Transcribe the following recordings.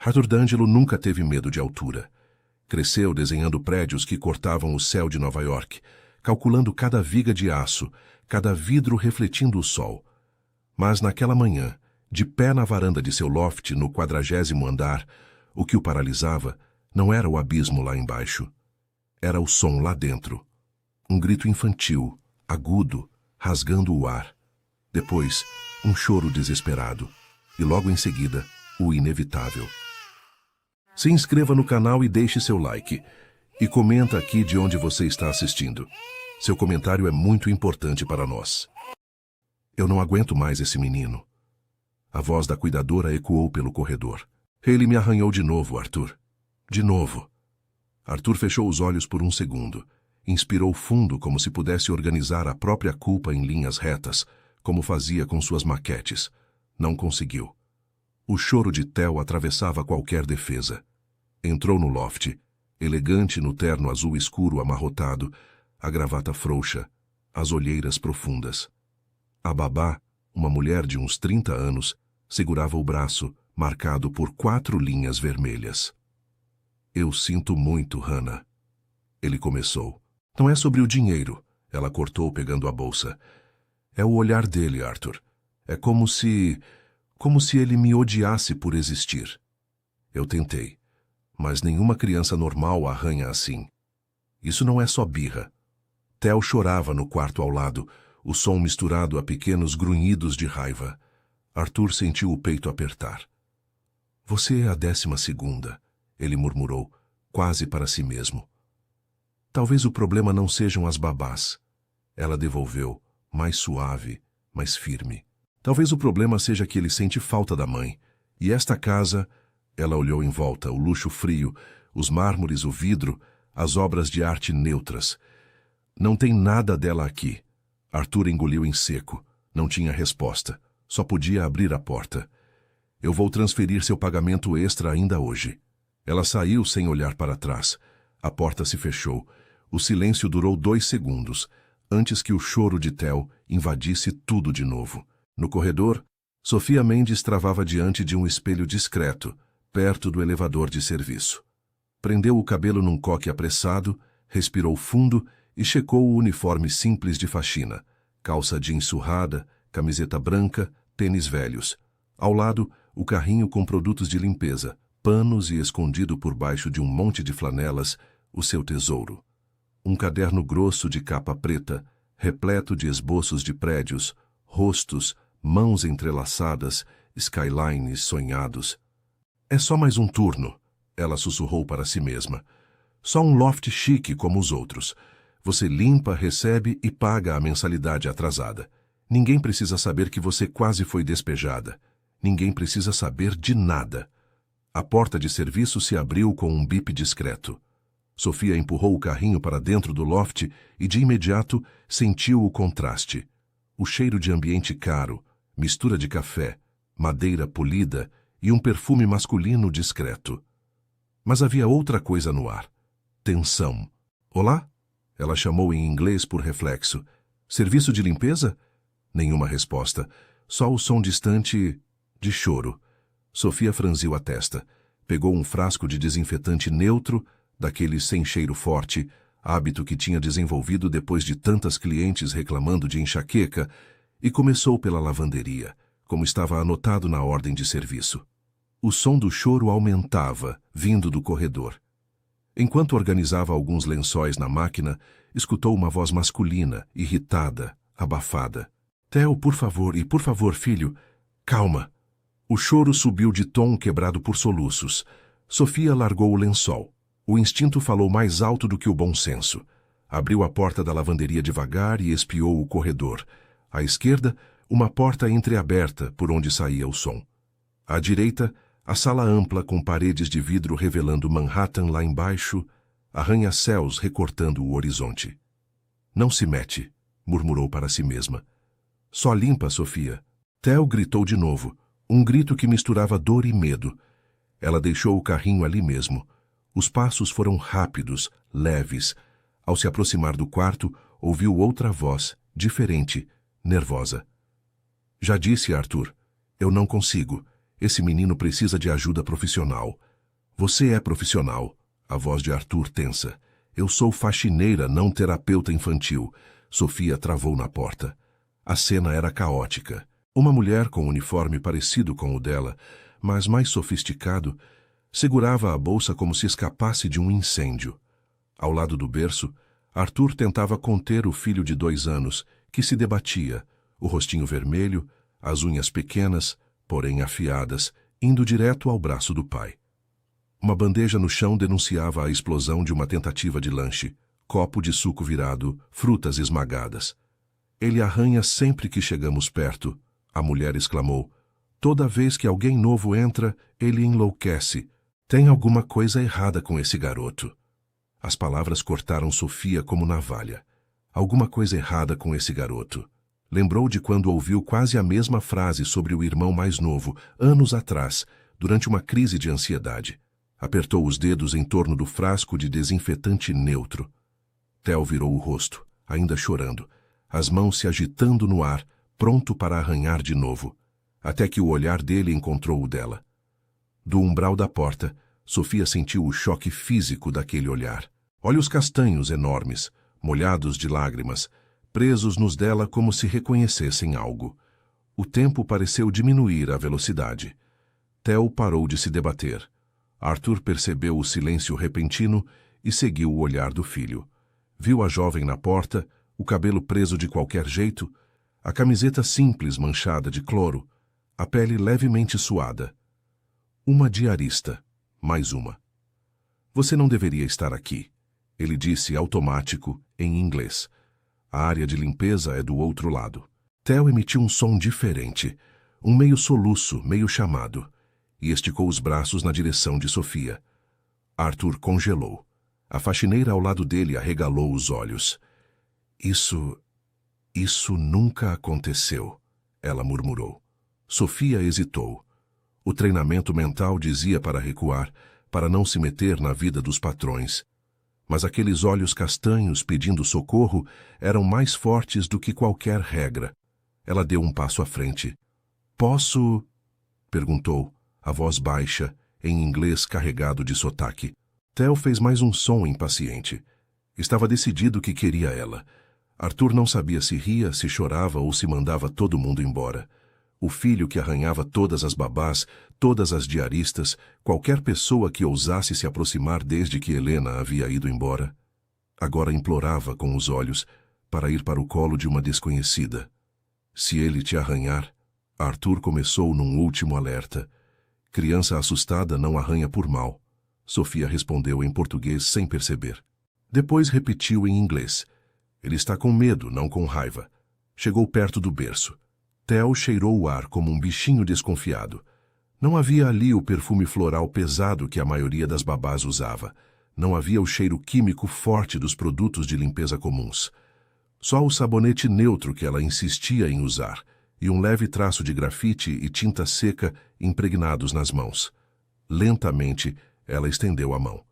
Arthur D'Angelo nunca teve medo de altura. Cresceu desenhando prédios que cortavam o céu de Nova York, calculando cada viga de aço, cada vidro refletindo o sol. Mas naquela manhã, de pé na varanda de seu loft no 40º andar, o que o paralisava não era o abismo lá embaixo. Era o som lá dentro. Um grito infantil, agudo, rasgando o ar. Depois, um choro desesperado. E logo em seguida, o inevitável. Se inscreva no canal e deixe seu like. E comenta aqui de onde você está assistindo. Seu comentário é muito importante para nós. Eu não aguento mais esse menino. A voz da cuidadora ecoou pelo corredor. Ele me arranhou de novo, Arthur. De novo. Arthur fechou os olhos por um segundo. Inspirou fundo como se pudesse organizar a própria culpa em linhas retas, como fazia com suas maquetes. Não conseguiu. O choro de Theo atravessava qualquer defesa. Entrou no loft, elegante no terno azul escuro amarrotado, a gravata frouxa, as olheiras profundas. A babá, uma mulher de uns 30 anos, segurava o braço, marcado por 4 linhas vermelhas. Eu sinto muito, Hannah. Ele começou. Não é sobre o dinheiro, ela cortou pegando a bolsa. É o olhar dele, Arthur. É como se ele me odiasse por existir. Eu tentei, mas nenhuma criança normal arranha assim. Isso não é só birra. Theo chorava no quarto ao lado, o som misturado a pequenos grunhidos de raiva. Arthur sentiu o peito apertar. Você é a 12ª, ele murmurou, quase para si mesmo. Talvez o problema não sejam as babás. Ela devolveu, mais suave, mais firme. Talvez o problema seja que ele sente falta da mãe. E esta casa... Ela olhou em volta, o luxo frio, os mármores, o vidro, as obras de arte neutras. Não tem nada dela aqui. Arthur engoliu em seco. Não tinha resposta. Só podia abrir a porta. Eu vou transferir seu pagamento extra ainda hoje. Ela saiu sem olhar para trás. A porta se fechou. O silêncio durou 2 segundos, antes que o choro de Theo invadisse tudo de novo. No corredor, Sofia Mendes travava diante de um espelho discreto, perto do elevador de serviço. Prendeu o cabelo num coque apressado, respirou fundo e checou o uniforme simples de faxina. Calça jeans surrada, camiseta branca, tênis velhos. Ao lado, o carrinho com produtos de limpeza, panos e escondido por baixo de um monte de flanelas, o seu tesouro. Um caderno grosso de capa preta, repleto de esboços de prédios, rostos, mãos entrelaçadas, skylines sonhados. É só mais um turno, ela sussurrou para si mesma. Só um loft chique como os outros. Você limpa, recebe e paga a mensalidade atrasada. Ninguém precisa saber que você quase foi despejada. Ninguém precisa saber de nada. A porta de serviço se abriu com um bip discreto. Sofia empurrou o carrinho para dentro do loft e, de imediato, sentiu o contraste. O cheiro de ambiente caro, mistura de café, madeira polida e um perfume masculino discreto. Mas havia outra coisa no ar. Tensão. Olá? Ela chamou em inglês por reflexo. Serviço de limpeza? Nenhuma resposta. Só o som distante de choro. Sofia franziu a testa. Pegou um frasco de desinfetante neutro, daquele sem cheiro forte, hábito que tinha desenvolvido depois de tantas clientes reclamando de enxaqueca, e começou pela lavanderia, como estava anotado na ordem de serviço. O som do choro aumentava, vindo do corredor. Enquanto organizava alguns lençóis na máquina, escutou uma voz masculina, irritada, abafada. Theo, por favor, filho, calma. O choro subiu de tom quebrado por soluços. Sofia largou o lençol. O instinto falou mais alto do que o bom senso. Abriu a porta da lavanderia devagar e espiou o corredor. À esquerda, uma porta entreaberta por onde saía o som. À direita, a sala ampla com paredes de vidro revelando Manhattan lá embaixo, arranha-céus recortando o horizonte. Não se mete, murmurou para si mesma. Só limpa, Sofia. Theo gritou de novo, um grito que misturava dor e medo. Ela deixou o carrinho ali mesmo. Os passos foram rápidos, leves. Ao se aproximar do quarto, ouviu outra voz, diferente, nervosa. Já disse, Arthur, eu não consigo. Esse menino precisa de ajuda profissional. Você é profissional. A voz de Arthur tensa. Eu sou faxineira, não terapeuta infantil. Sofia travou na porta. A cena era caótica. Uma mulher com um uniforme parecido com o dela, mas mais sofisticado, segurava a bolsa como se escapasse de um incêndio. Ao lado do berço, Arthur tentava conter o filho de 2 anos, que se debatia, o rostinho vermelho, as unhas pequenas, porém afiadas, indo direto ao braço do pai. Uma bandeja no chão denunciava a explosão de uma tentativa de lanche, copo de suco virado, frutas esmagadas. Ele arranha sempre que chegamos perto, a mulher exclamou. Toda vez que alguém novo entra, ele enlouquece. Tem alguma coisa errada com esse garoto. As palavras cortaram Sofia como navalha. Alguma coisa errada com esse garoto. Lembrou de quando ouviu quase a mesma frase sobre o irmão mais novo, anos atrás, durante uma crise de ansiedade. Apertou os dedos em torno do frasco de desinfetante neutro. Theo virou o rosto, ainda chorando, as mãos se agitando no ar, pronto para arranhar de novo, até que o olhar dele encontrou o dela. Do umbral da porta, Sofia sentiu o choque físico daquele olhar. Olhos castanhos enormes, molhados de lágrimas, presos nos dela como se reconhecessem algo. O tempo pareceu diminuir a velocidade. Theo parou de se debater. Arthur percebeu o silêncio repentino e seguiu o olhar do filho. Viu a jovem na porta, o cabelo preso de qualquer jeito, a camiseta simples manchada de cloro, a pele levemente suada. Uma diarista, mais uma. Você não deveria estar aqui, ele disse automático, em inglês. A área de limpeza é do outro lado. Theo emitiu um som diferente, um meio soluço, meio chamado, e esticou os braços na direção de Sofia. Arthur congelou. A faxineira ao lado dele arregalou os olhos. Isso nunca aconteceu, ela murmurou. Sofia hesitou. O treinamento mental dizia para recuar, para não se meter na vida dos patrões. Mas aqueles olhos castanhos pedindo socorro eram mais fortes do que qualquer regra. Ela deu um passo à frente. Posso? Perguntou, a voz baixa, em inglês carregado de sotaque. Theo fez mais um som impaciente. Estava decidido que queria ela. Arthur não sabia se ria, se chorava ou se mandava todo mundo embora. O filho que arranhava todas as babás, todas as diaristas, qualquer pessoa que ousasse se aproximar desde que Helena havia ido embora. Agora implorava com os olhos para ir para o colo de uma desconhecida. Se ele te arranhar, Arthur começou num último alerta. Criança assustada não arranha por mal. Sofia respondeu em português sem perceber. Depois repetiu em inglês. Ele está com medo, não com raiva. Chegou perto do berço. Theo cheirou o ar como um bichinho desconfiado. Não havia ali o perfume floral pesado que a maioria das babás usava. Não havia o cheiro químico forte dos produtos de limpeza comuns. Só o sabonete neutro que ela insistia em usar, e um leve traço de grafite e tinta seca impregnados nas mãos. Lentamente, ela estendeu a mão.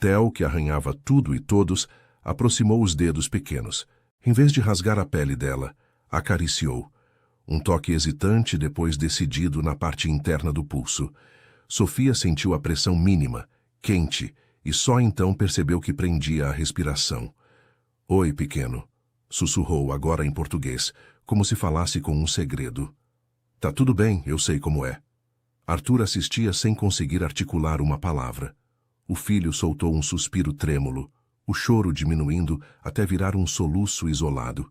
Theo, que arranhava tudo e todos, aproximou os dedos pequenos. Em vez de rasgar a pele dela, acariciou. Um toque hesitante, depois decidido na parte interna do pulso. Sofia sentiu a pressão mínima, quente, e só então percebeu que prendia a respiração. Oi, pequeno, sussurrou agora em português, como se falasse com um segredo. Tá tudo bem, eu sei como é. Arthur assistia sem conseguir articular uma palavra. O filho soltou um suspiro trêmulo, o choro diminuindo até virar um soluço isolado.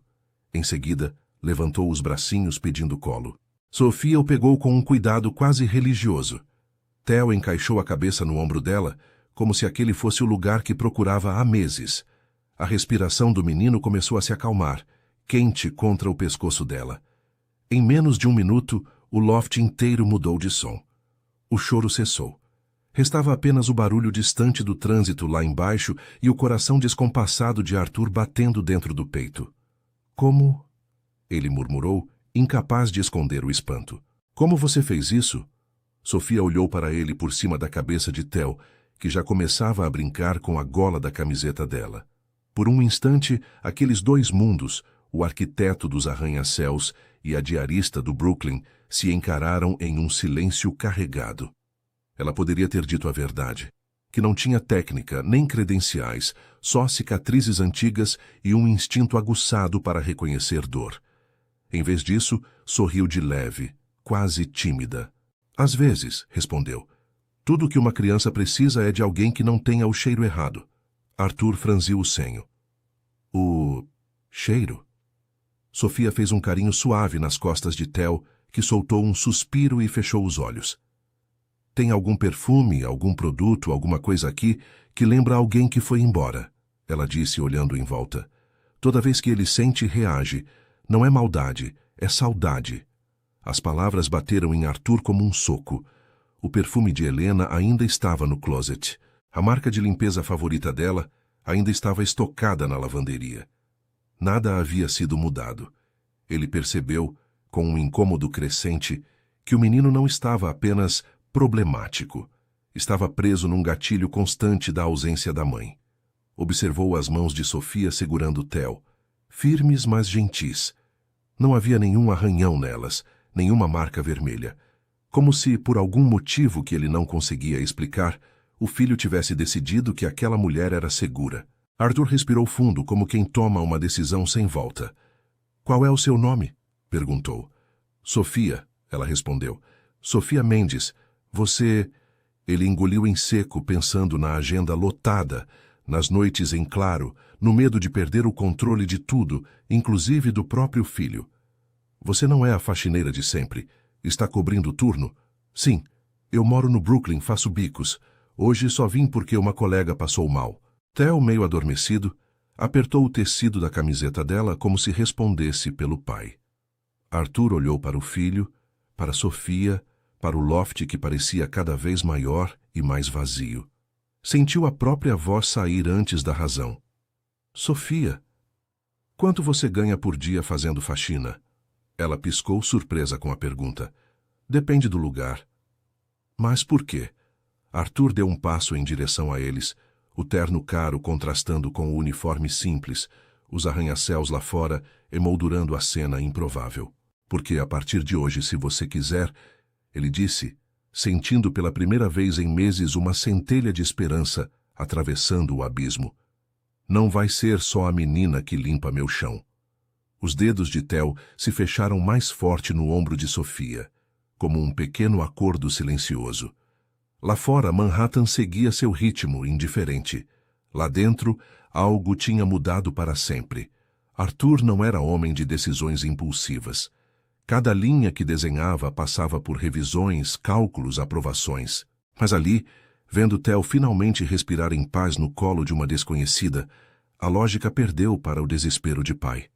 Em seguida, levantou os bracinhos pedindo colo. Sofia o pegou com um cuidado quase religioso. Theo encaixou a cabeça no ombro dela, como se aquele fosse o lugar que procurava há meses. A respiração do menino começou a se acalmar, quente contra o pescoço dela. Em menos de um minuto, o loft inteiro mudou de som. O choro cessou. Restava apenas o barulho distante do trânsito lá embaixo e o coração descompassado de Arthur batendo dentro do peito. Como? Ele murmurou, incapaz de esconder o espanto. Como você fez isso? Sofia olhou para ele por cima da cabeça de Theo, que já começava a brincar com a gola da camiseta dela. Por um instante, aqueles dois mundos, o arquiteto dos arranha-céus e a diarista do Brooklyn se encararam em um silêncio carregado. Ela poderia ter dito a verdade, que não tinha técnica nem credenciais, só cicatrizes antigas e um instinto aguçado para reconhecer dor. Em vez disso, sorriu de leve, quase tímida. Às vezes, respondeu. Tudo o que uma criança precisa é de alguém que não tenha o cheiro errado. Arthur franziu o senho. O cheiro? Sofia fez um carinho suave nas costas de Theo, que soltou um suspiro e fechou os olhos. Tem algum perfume, algum produto, alguma coisa aqui que lembra alguém que foi embora, ela disse olhando em volta. Toda vez que ele sente, reage. Não é maldade, é saudade. As palavras bateram em Arthur como um soco. O perfume de Helena ainda estava no closet. A marca de limpeza favorita dela ainda estava estocada na lavanderia. Nada havia sido mudado. Ele percebeu, com um incômodo crescente, que o menino não estava apenas problemático. Estava preso num gatilho constante da ausência da mãe. Observou as mãos de Sofia segurando Theo, firmes mas gentis. Não havia nenhum arranhão nelas, nenhuma marca vermelha. Como se, por algum motivo que ele não conseguia explicar, o filho tivesse decidido que aquela mulher era segura. Arthur respirou fundo, como quem toma uma decisão sem volta. Qual é o seu nome? Perguntou. Sofia, ela respondeu. Sofia Mendes. Você... Ele engoliu em seco, pensando na agenda lotada, nas noites em claro, no medo de perder o controle de tudo, inclusive do próprio filho. Você não é a faxineira de sempre. Está cobrindo o turno? Sim. Eu moro no Brooklyn, faço bicos. Hoje só vim porque uma colega passou mal. Theo, meio adormecido, apertou o tecido da camiseta dela como se respondesse pelo pai. Arthur olhou para o filho, para Sofia, para o loft que parecia cada vez maior e mais vazio. Sentiu a própria voz sair antes da razão. Sofia, quanto você ganha por dia fazendo faxina? Ela piscou, surpresa com a pergunta. Depende do lugar. Mas por quê? Arthur deu um passo em direção a eles, o terno caro contrastando com o uniforme simples, os arranha-céus lá fora emoldurando a cena improvável. Porque a partir de hoje, se você quiser, ele disse, sentindo pela primeira vez em meses uma centelha de esperança atravessando o abismo. Não vai ser só a menina que limpa meu chão. Os dedos de Theo se fecharam mais forte no ombro de Sofia, como um pequeno acordo silencioso. Lá fora, Manhattan seguia seu ritmo, indiferente. Lá dentro, algo tinha mudado para sempre. Arthur não era homem de decisões impulsivas. Cada linha que desenhava passava por revisões, cálculos, aprovações. Mas ali, vendo Theo finalmente respirar em paz no colo de uma desconhecida, a lógica perdeu para o desespero de pai.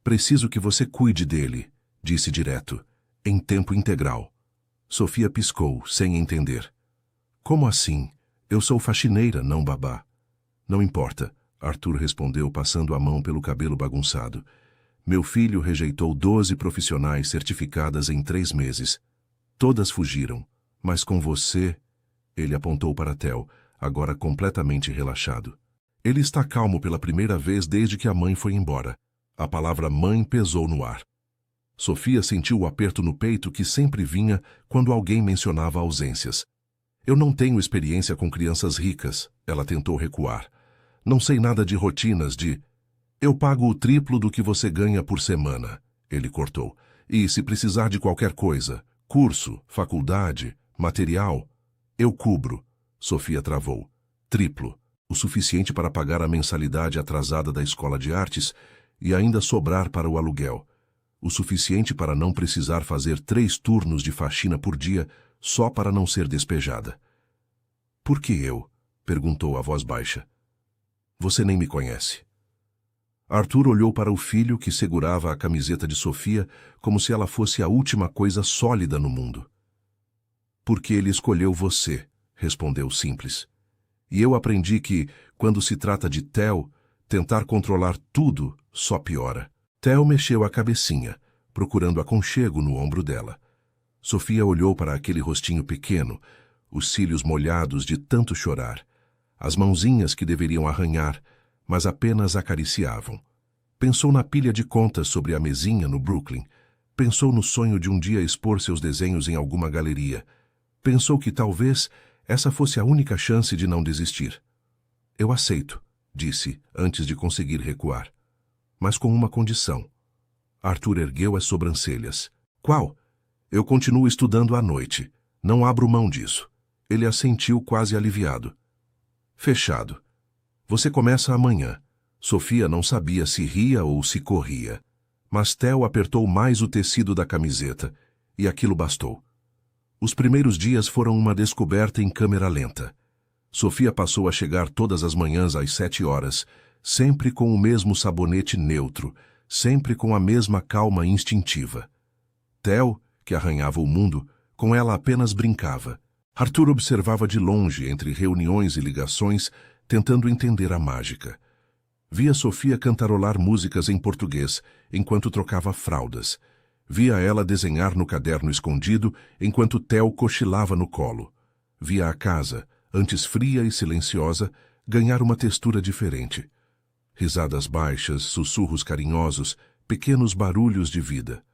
Preciso que você cuide dele, disse direto, em tempo integral. Sofia piscou, sem entender. Como assim? Eu sou faxineira, não babá. Não importa, Arthur respondeu, passando a mão pelo cabelo bagunçado. Meu filho rejeitou 12 profissionais certificadas em 3 meses. Todas fugiram, mas com você... Ele apontou para Theo, agora completamente relaxado. Ele está calmo pela primeira vez desde que a mãe foi embora. A palavra mãe pesou no ar. Sofia sentiu o aperto no peito que sempre vinha quando alguém mencionava ausências. Eu não tenho experiência com crianças ricas, ela tentou recuar. Não sei nada de rotinas, de... Eu pago o triplo do que você ganha por semana, ele cortou. E se precisar de qualquer coisa, curso, faculdade, material, eu cubro. Sofia travou. Triplo, o suficiente para pagar a mensalidade atrasada da escola de artes e ainda sobrar para o aluguel. O suficiente para não precisar fazer 3 turnos de faxina por dia só para não ser despejada. Por que eu? Perguntou a voz baixa. Você nem me conhece. Arthur olhou para o filho que segurava a camiseta de Sofia como se ela fosse a última coisa sólida no mundo. Porque ele escolheu você, respondeu simples. E eu aprendi que, quando se trata de Theo, tentar controlar tudo só piora. Theo mexeu a cabecinha, procurando aconchego no ombro dela. Sofia olhou para aquele rostinho pequeno, os cílios molhados de tanto chorar, as mãozinhas que deveriam arranhar, mas apenas acariciavam. Pensou na pilha de contas sobre a mesinha no Brooklyn, Pensou no sonho de um dia expor seus desenhos em alguma galeria. Pensou que talvez essa fosse a única chance de não desistir. Eu aceito, disse, antes de conseguir recuar. Mas com uma condição. Arthur ergueu as sobrancelhas. Qual? Eu continuo estudando à noite. Não abro mão disso. Ele assentiu quase aliviado. Fechado. Você começa amanhã. Sofia não sabia se ria ou se corria. Mas Theo apertou mais o tecido da camiseta, e aquilo bastou. Os primeiros dias foram uma descoberta em câmera lenta. Sofia passou a chegar todas as manhãs às 7 horas, sempre com o mesmo sabonete neutro, sempre com a mesma calma instintiva. Theo, que arranhava o mundo, com ela apenas brincava. Arthur observava de longe, entre reuniões e ligações, tentando entender a mágica. Via Sofia cantarolar músicas em português, enquanto trocava fraldas. Via ela desenhar no caderno escondido, enquanto Theo cochilava no colo. Via a casa, antes fria e silenciosa, ganhar uma textura diferente. Risadas baixas, sussurros carinhosos, pequenos barulhos de vida.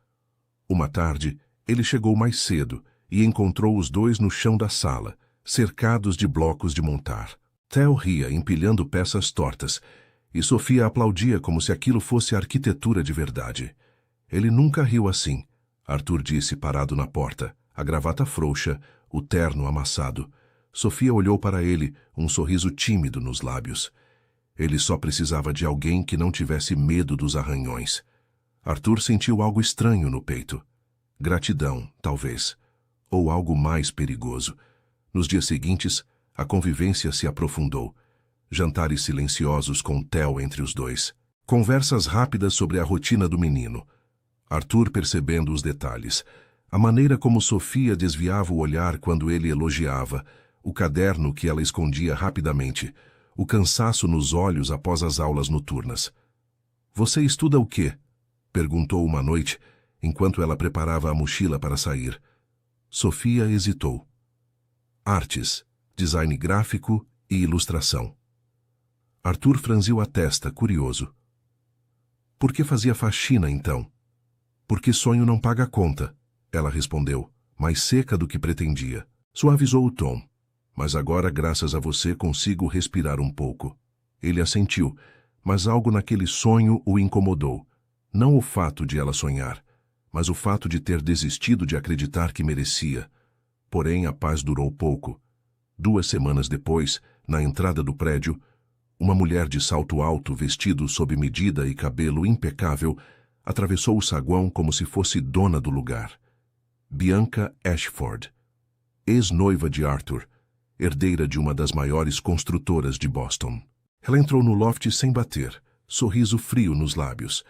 Uma tarde, ele chegou mais cedo e encontrou os dois no chão da sala, cercados de blocos de montar. Theo ria, empilhando peças tortas, e Sofia aplaudia como se aquilo fosse arquitetura de verdade. Ele nunca riu assim, Arthur disse parado na porta, a gravata frouxa, o terno amassado. Sofia olhou para ele, um sorriso tímido nos lábios. Ele só precisava de alguém que não tivesse medo dos arranhões. Arthur sentiu algo estranho no peito. Gratidão, talvez. Ou algo mais perigoso. Nos dias seguintes, a convivência se aprofundou. Jantares silenciosos com Theo entre os dois. Conversas rápidas sobre a rotina do menino. Arthur percebendo os detalhes. A maneira como Sofia desviava o olhar quando ele elogiava. O caderno que ela escondia rapidamente. O cansaço nos olhos após as aulas noturnas. Você estuda o quê? Perguntou uma noite, enquanto ela preparava a mochila para sair. Sofia hesitou. Artes, design gráfico e ilustração. Arthur franziu a testa, curioso. Por que fazia faxina, então? Porque sonho não paga conta, ela respondeu, mais seca do que pretendia. Suavizou o tom. Mas agora, graças a você, consigo respirar um pouco. Ele assentiu, mas algo naquele sonho o incomodou. Não o fato de ela sonhar, mas o fato de ter desistido de acreditar que merecia. Porém, a paz durou pouco. 2 semanas depois, na entrada do prédio, uma mulher de salto alto, vestido sob medida e cabelo impecável, atravessou o saguão como se fosse dona do lugar. Bianca Ashford, ex-noiva de Arthur, herdeira de uma das maiores construtoras de Boston. Ela entrou no loft sem bater, sorriso frio nos lábios.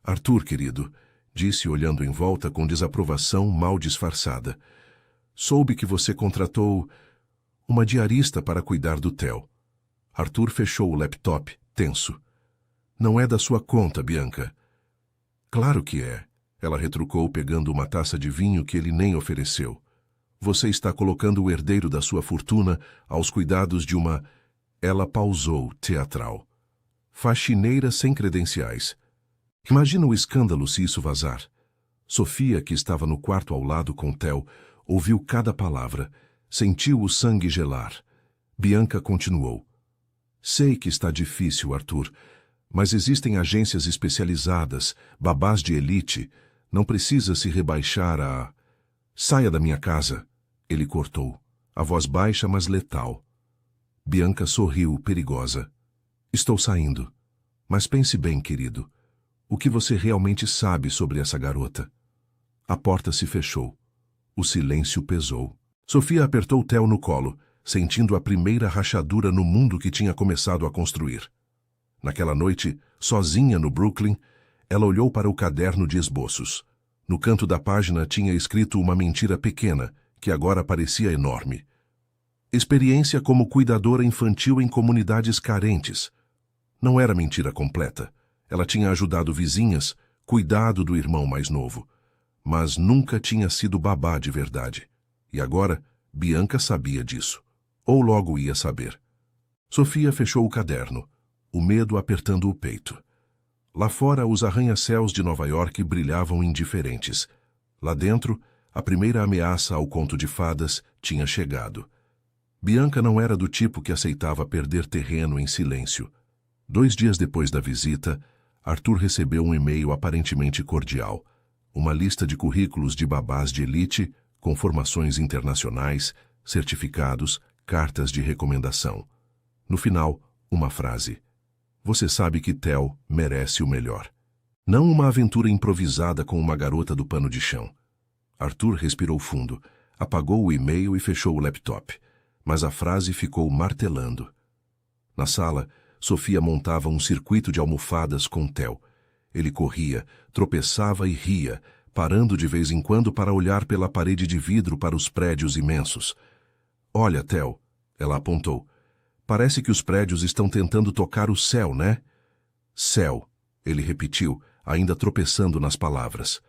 Arthur, querido, disse olhando em volta com desaprovação mal disfarçada. Soube que você contratou uma diarista para cuidar do Theo. Arthur fechou o laptop, tenso. Não é da sua conta, Bianca. Claro que é, ela retrucou pegando uma taça de vinho que ele nem ofereceu. Você está colocando o herdeiro da sua fortuna aos cuidados de uma... Ela pausou, teatral. Faxineira sem credenciais. Imagina o escândalo se isso vazar. Sofia, que estava no quarto ao lado com Theo, ouviu cada palavra, sentiu o sangue gelar. Bianca continuou. Sei que está difícil, Arthur, mas existem agências especializadas, babás de elite. Não precisa se rebaixar a... Saia da minha casa, ele cortou, a voz baixa mas letal. Bianca sorriu, perigosa. Estou saindo. Mas pense bem, querido. O que você realmente sabe sobre essa garota? A porta se fechou. O silêncio pesou. Sofia apertou Theo no colo, sentindo a primeira rachadura no mundo que tinha começado a construir. Naquela noite, sozinha no Brooklyn, ela olhou para o caderno de esboços. No canto da página tinha escrito uma mentira pequena, que agora parecia enorme. Experiência como cuidadora infantil em comunidades carentes. Não era mentira completa. Ela tinha ajudado vizinhas, cuidado do irmão mais novo. Mas nunca tinha sido babá de verdade. E agora, Bianca sabia disso. Ou logo ia saber. Sofia fechou o caderno, o medo apertando o peito. Lá fora, os arranha-céus de Nova York brilhavam indiferentes. Lá dentro, a primeira ameaça ao conto de fadas tinha chegado. Bianca não era do tipo que aceitava perder terreno em silêncio. 2 dias depois da visita, Arthur recebeu um e-mail aparentemente cordial. Uma lista de currículos de babás de elite, com formações internacionais, certificados, cartas de recomendação. No final, uma frase. Você sabe que Theo merece o melhor. Não uma aventura improvisada com uma garota do pano de chão. Arthur respirou fundo, apagou o e-mail e fechou o laptop. Mas a frase ficou martelando. Na sala, Sofia montava um circuito de almofadas com Theo. Ele corria, tropeçava e ria, parando de vez em quando para olhar pela parede de vidro para os prédios imensos. Olha, Theo, ela apontou. Parece que os prédios estão tentando tocar o céu, né? Céu, ele repetiu, ainda tropeçando nas palavras.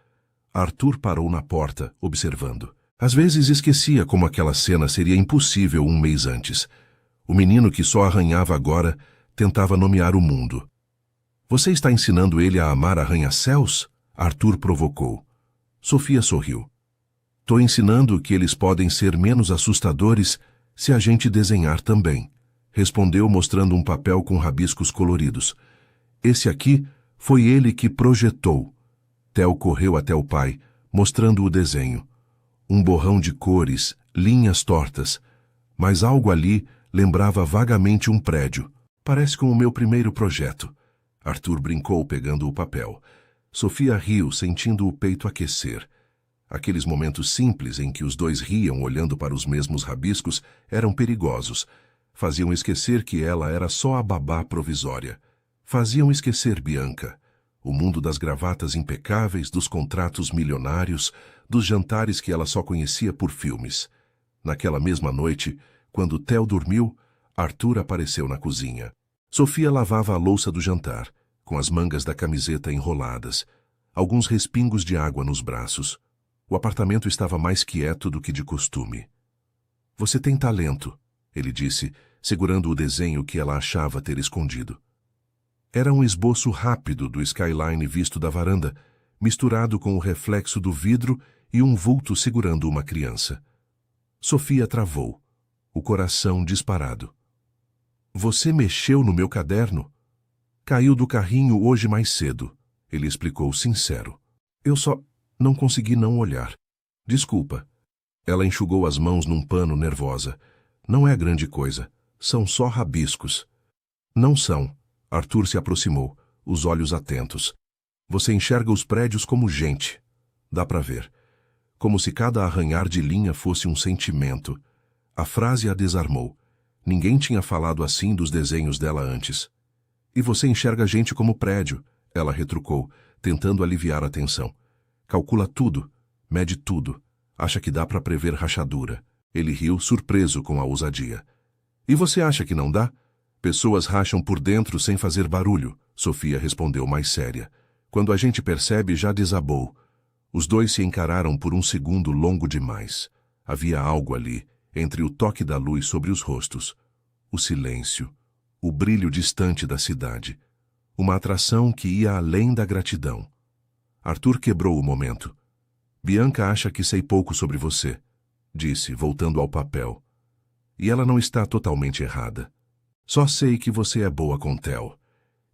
Arthur parou na porta, observando. Às vezes esquecia como aquela cena seria impossível 1 mês antes. O menino que só arranhava agora tentava nomear o mundo. Você está ensinando ele a amar arranha-céus? Arthur provocou. Sofia sorriu. Tô ensinando que eles podem ser menos assustadores se a gente desenhar também, respondeu mostrando um papel com rabiscos coloridos. Esse aqui foi ele que projetou. Theo correu até o pai, mostrando o desenho. Um borrão de cores, linhas tortas. Mas algo ali lembrava vagamente um prédio. Parece com o meu primeiro projeto. Arthur brincou pegando o papel. Sofia riu, sentindo o peito aquecer. Aqueles momentos simples em que os dois riam olhando para os mesmos rabiscos eram perigosos. Faziam esquecer que ela era só a babá provisória. Faziam esquecer Bianca. O mundo das gravatas impecáveis, dos contratos milionários, dos jantares que ela só conhecia por filmes. Naquela mesma noite, quando Theo dormiu, Arthur apareceu na cozinha. Sofia lavava a louça do jantar, com as mangas da camiseta enroladas, alguns respingos de água nos braços. O apartamento estava mais quieto do que de costume. Você tem talento, ele disse, segurando o desenho que ela achava ter escondido. Era um esboço rápido do skyline visto da varanda, misturado com o reflexo do vidro e um vulto segurando uma criança. Sofia travou, o coração disparado. Você mexeu no meu caderno? Caiu do carrinho hoje mais cedo, ele explicou sincero. Eu só não consegui não olhar. Desculpa. Ela enxugou as mãos num pano nervosa. Não é grande coisa. São só rabiscos. Não são. Arthur se aproximou, os olhos atentos. Você enxerga os prédios como gente. Dá pra ver. Como se cada arranhar de linha fosse um sentimento. A frase a desarmou. Ninguém tinha falado assim dos desenhos dela antes. E você enxerga a gente como prédio, ela retrucou, tentando aliviar a tensão. Calcula tudo, mede tudo, acha que dá para prever rachadura. Ele riu, surpreso com a ousadia. E você acha que não dá? Pessoas racham por dentro sem fazer barulho, Sofia respondeu mais séria. Quando a gente percebe, já desabou. Os dois se encararam por um segundo longo demais. Havia algo ali, entre o toque da luz sobre os rostos. O silêncio, o brilho distante da cidade. Uma atração que ia além da gratidão. Arthur quebrou o momento. Bianca acha que sei pouco sobre você, disse, voltando ao papel. E ela não está totalmente errada. Só sei que você é boa com Theo.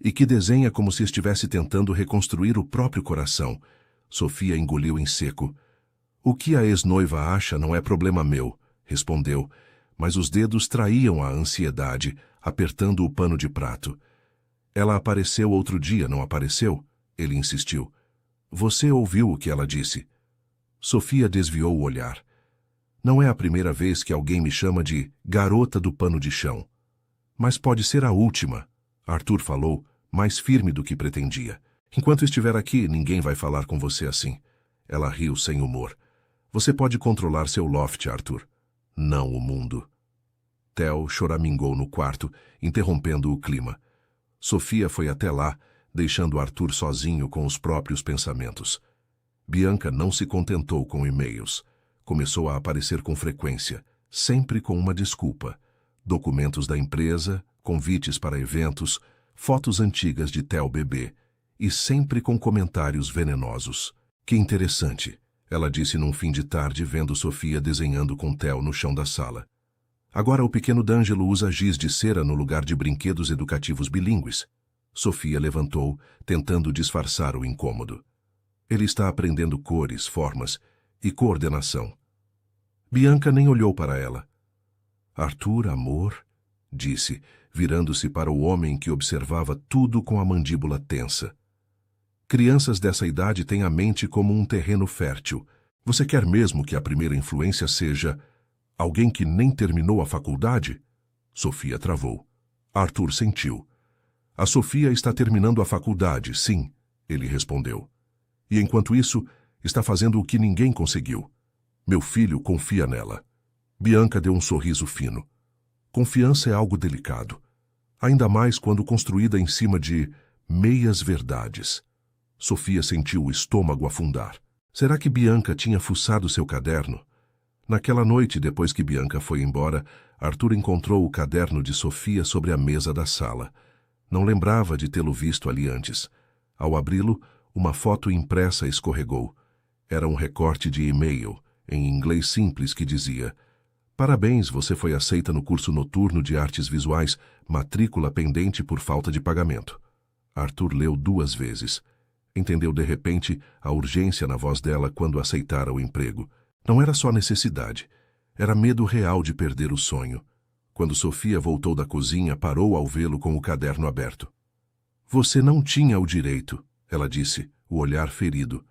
E que desenha como se estivesse tentando reconstruir o próprio coração. Sofia engoliu em seco. O que a ex-noiva acha não é problema meu, respondeu, mas os dedos traíam a ansiedade, apertando o pano de prato. Ela apareceu outro dia, não apareceu? Ele insistiu. Você ouviu o que ela disse? Sofia desviou o olhar. Não é a primeira vez que alguém me chama de garota do pano de chão. Mas pode ser a última, Arthur falou, mais firme do que pretendia. Enquanto estiver aqui, ninguém vai falar com você assim. Ela riu sem humor. Você pode controlar seu loft, Arthur. Não o mundo. Theo choramingou no quarto, interrompendo o clima. Sofia foi até lá, deixando Arthur sozinho com os próprios pensamentos. Bianca não se contentou com e-mails. Começou a aparecer com frequência, sempre com uma desculpa. Documentos da empresa, convites para eventos, fotos antigas de Theo bebê. e sempre com comentários venenosos. Que interessante, ela disse num fim de tarde vendo Sofia desenhando com Theo no chão da sala. Agora o pequeno D'Angelo usa giz de cera no lugar de brinquedos educativos bilíngues. Sofia levantou, tentando disfarçar o incômodo. Ele está aprendendo cores, formas e coordenação. Bianca nem olhou para ela. Arthur, amor, disse, virando-se para o homem que observava tudo com a mandíbula tensa. Crianças dessa idade têm a mente como um terreno fértil. Você quer mesmo que a primeira influência seja alguém que nem terminou a faculdade? Sofia travou. Arthur sentiu. A Sofia está terminando a faculdade, sim, ele respondeu. E enquanto isso, está fazendo o que ninguém conseguiu. Meu filho confia nela. Bianca deu um sorriso fino. Confiança é algo delicado, ainda mais quando construída em cima de meias-verdades. Sofia sentiu o estômago afundar. Será que Bianca tinha fuçado seu caderno? Naquela noite, depois que Bianca foi embora, Arthur encontrou o caderno de Sofia sobre a mesa da sala. Não lembrava de tê-lo visto ali antes. Ao abri-lo, uma foto impressa escorregou. Era um recorte de e-mail, em inglês simples, que dizia: Parabéns, você foi aceita no curso noturno de artes visuais, matrícula pendente por falta de pagamento. Arthur leu 2 vezes. Entendeu de repente a urgência na voz dela quando aceitara o emprego. Não era só necessidade, era medo real de perder o sonho. Quando Sofia voltou da cozinha, parou ao vê-lo com o caderno aberto. Você não tinha o direito, ela disse, o olhar ferido.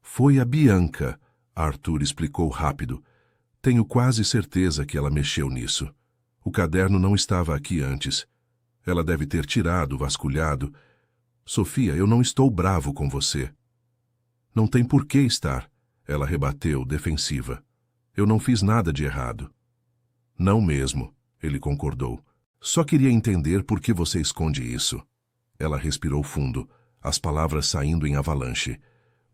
Foi a Bianca, Arthur explicou rápido. Tenho quase certeza que ela mexeu nisso. O caderno não estava aqui antes. Ela deve ter tirado, vasculhado. Sofia, eu não estou bravo com você. Não tem por que estar, ela rebateu, defensiva. Eu não fiz nada de errado. Não mesmo, ele concordou. Só queria entender por que você esconde isso. Ela respirou fundo, as palavras saindo em avalanche.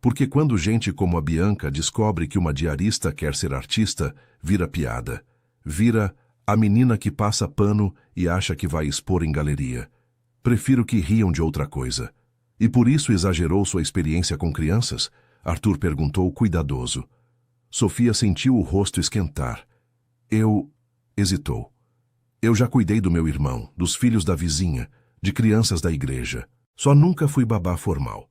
Porque quando gente como a Bianca descobre que uma diarista quer ser artista, vira piada. Vira a menina que passa pano e acha que vai expor em galeria. Prefiro que riam de outra coisa. E por isso exagerou sua experiência com crianças? Arthur perguntou cuidadoso. Sofia sentiu o rosto esquentar. Hesitou. Eu já cuidei do meu irmão, dos filhos da vizinha, de crianças da igreja. Só nunca fui babá formal.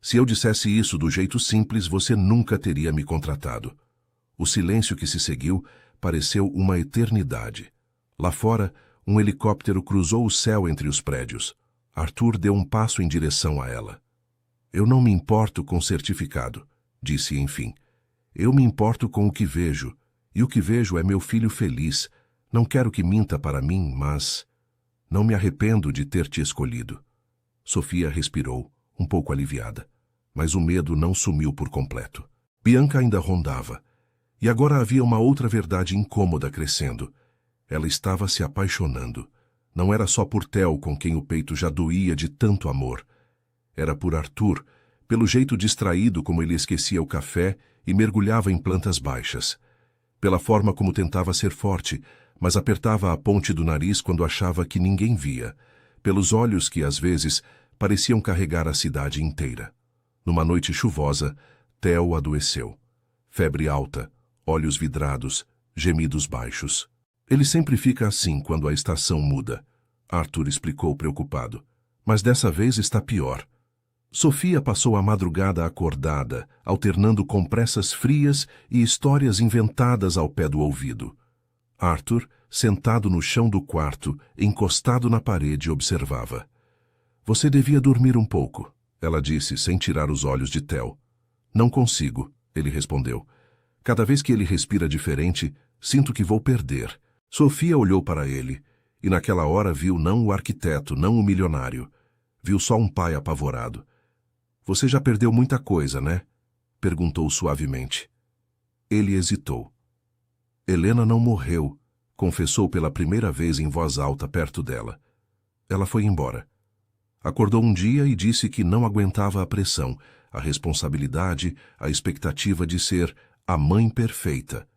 Se eu dissesse isso do jeito simples, você nunca teria me contratado. O silêncio que se seguiu pareceu uma eternidade. Lá fora, um helicóptero cruzou o céu entre os prédios. Arthur deu um passo em direção a ela. Eu não me importo com certificado, disse enfim. Eu me importo com o que vejo, e o que vejo é meu filho feliz. Não quero que minta para mim, mas não me arrependo de ter te escolhido. Sofia respirou, um pouco aliviada, mas o medo não sumiu por completo. Bianca ainda rondava, e agora havia uma outra verdade incômoda crescendo. Ela estava se apaixonando. Não era só por Theo, com quem o peito já doía de tanto amor. Era por Arthur, pelo jeito distraído como ele esquecia o café e mergulhava em plantas baixas. Pela forma como tentava ser forte, mas apertava a ponte do nariz quando achava que ninguém via. Pelos olhos que, às vezes, pareciam carregar a cidade inteira. Numa noite chuvosa, Theo adoeceu. Febre alta, olhos vidrados, gemidos baixos. Ele sempre fica assim quando a estação muda, Arthur explicou preocupado. Mas dessa vez está pior. Sofia passou a madrugada acordada, alternando compressas frias e histórias inventadas ao pé do ouvido. Arthur, sentado no chão do quarto, encostado na parede, observava. Você devia dormir um pouco, ela disse, sem tirar os olhos de Theo. Não consigo, ele respondeu. Cada vez que ele respira diferente, sinto que vou perder. Sofia olhou para ele, e naquela hora viu não o arquiteto, não o milionário. Viu só um pai apavorado. Você já perdeu muita coisa, né? Perguntou suavemente. Ele hesitou. Helena não morreu, confessou pela primeira vez em voz alta perto dela. Ela foi embora. Acordou um dia e disse que não aguentava a pressão, a responsabilidade, a expectativa de ser a mãe perfeita.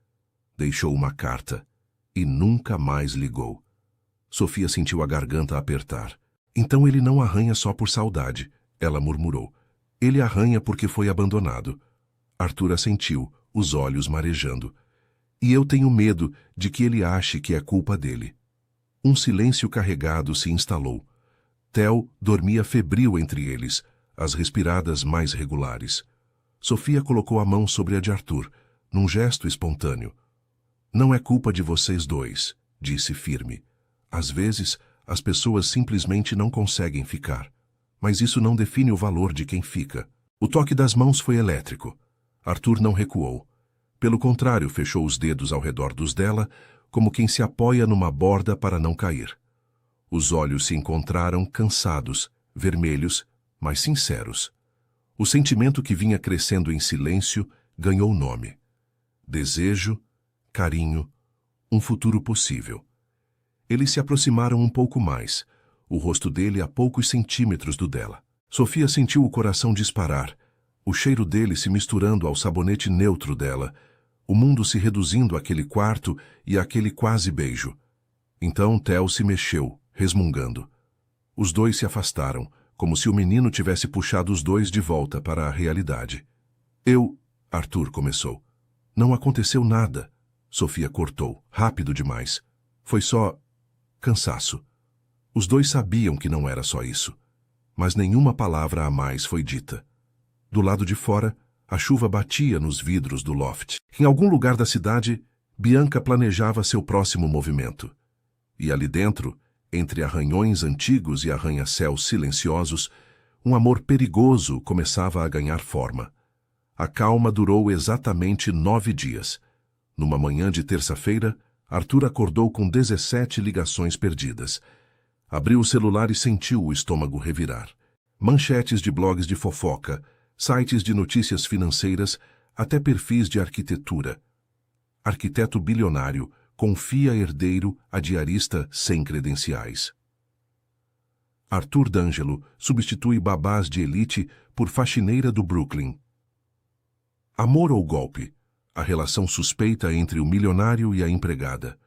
Deixou uma carta e nunca mais ligou. Sofia sentiu a garganta apertar. Então ele não arranha só por saudade, Ela murmurou. Ele arranha porque foi abandonado. Arthur assentiu, os olhos marejando. E eu tenho medo de que ele ache que é culpa dele. Um silêncio carregado se instalou. Theo dormia febril entre eles, as respiradas mais regulares. Sofia colocou a mão sobre a de Arthur, num gesto espontâneo. Não é culpa de vocês dois, disse firme. Às vezes, as pessoas simplesmente não conseguem ficar. Mas isso não define o valor de quem fica. O toque das mãos foi elétrico. Arthur não recuou. Pelo contrário, fechou os dedos ao redor dos dela, como quem se apoia numa borda para não cair. Os olhos se encontraram cansados, vermelhos, mas sinceros. O sentimento que vinha crescendo em silêncio ganhou nome. Desejo, carinho, um futuro possível. Eles se aproximaram um pouco mais, o rosto dele a poucos centímetros do dela. Sofia sentiu o coração disparar, o cheiro dele se misturando ao sabonete neutro dela, o mundo se reduzindo àquele quarto e àquele quase beijo. Então Theo se mexeu, resmungando. Os dois se afastaram, como se o menino tivesse puxado os dois de volta para a realidade. Arthur começou. Não aconteceu nada. Sofia cortou, rápido demais. Foi só cansaço. Os dois sabiam que não era só isso. Mas nenhuma palavra a mais foi dita. Do lado de fora, a chuva batia nos vidros do loft. Em algum lugar da cidade, Bianca planejava seu próximo movimento. E ali dentro, entre arranhões antigos e arranha-céus silenciosos, um amor perigoso começava a ganhar forma. A calma durou exatamente 9 dias. Numa manhã de terça-feira, Arthur acordou com 17 ligações perdidas. Abriu o celular e sentiu o estômago revirar. Manchetes de blogs de fofoca, sites de notícias financeiras, até perfis de arquitetura. Arquiteto bilionário, confia herdeiro a diarista sem credenciais. Arthur D'Angelo substitui babás de elite por faxineira do Brooklyn. Amor ou golpe? A relação suspeita entre o milionário e a empregada.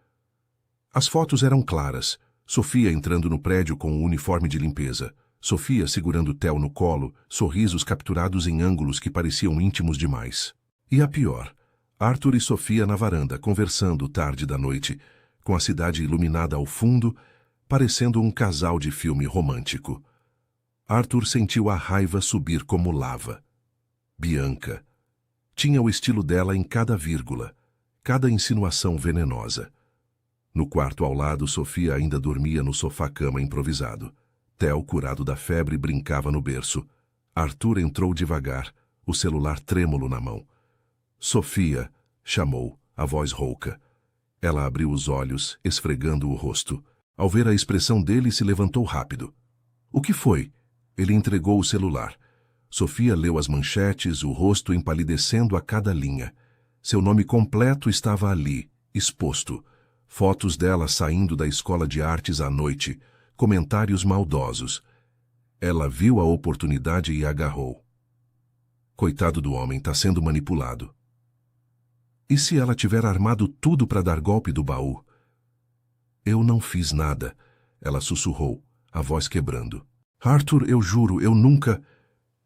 As fotos eram claras. Sofia entrando no prédio com o uniforme de limpeza. Sofia segurando Theo no colo, sorrisos capturados em ângulos que pareciam íntimos demais. E a pior, Arthur e Sofia na varanda, conversando tarde da noite, com a cidade iluminada ao fundo, parecendo um casal de filme romântico. Arthur sentiu a raiva subir como lava. Bianca. Tinha o estilo dela em cada vírgula, cada insinuação venenosa. No quarto ao lado, Sofia ainda dormia no sofá-cama improvisado. Theo, curado da febre, brincava no berço. Arthur entrou devagar, o celular trêmulo na mão. Sofia, chamou, a voz rouca. Ela abriu os olhos, esfregando o rosto. Ao ver a expressão dele, se levantou rápido. O que foi? Ele entregou o celular. Sofia leu as manchetes, o rosto empalidecendo a cada linha. Seu nome completo estava ali, exposto. Fotos dela saindo da escola de artes à noite, comentários maldosos. Ela viu a oportunidade e agarrou. Coitado do homem, está sendo manipulado. E se ela tiver armado tudo para dar golpe do baú? Eu não fiz nada, ela sussurrou, a voz quebrando. Arthur, eu juro, eu nunca...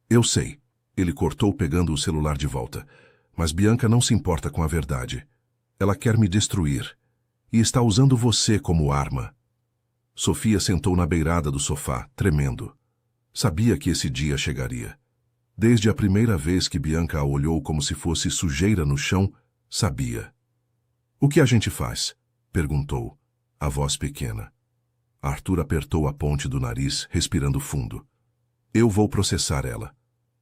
Eu sei, ele cortou pegando o celular de volta. Mas Bianca não se importa com a verdade. Ela quer me destruir. E está usando você como arma. Sofia sentou na beirada do sofá, tremendo. Sabia que esse dia chegaria. Desde a primeira vez que Bianca a olhou como se fosse sujeira no chão, sabia. O que a gente faz? Perguntou, a voz pequena. Arthur apertou a ponte do nariz, respirando fundo. Eu vou processar ela.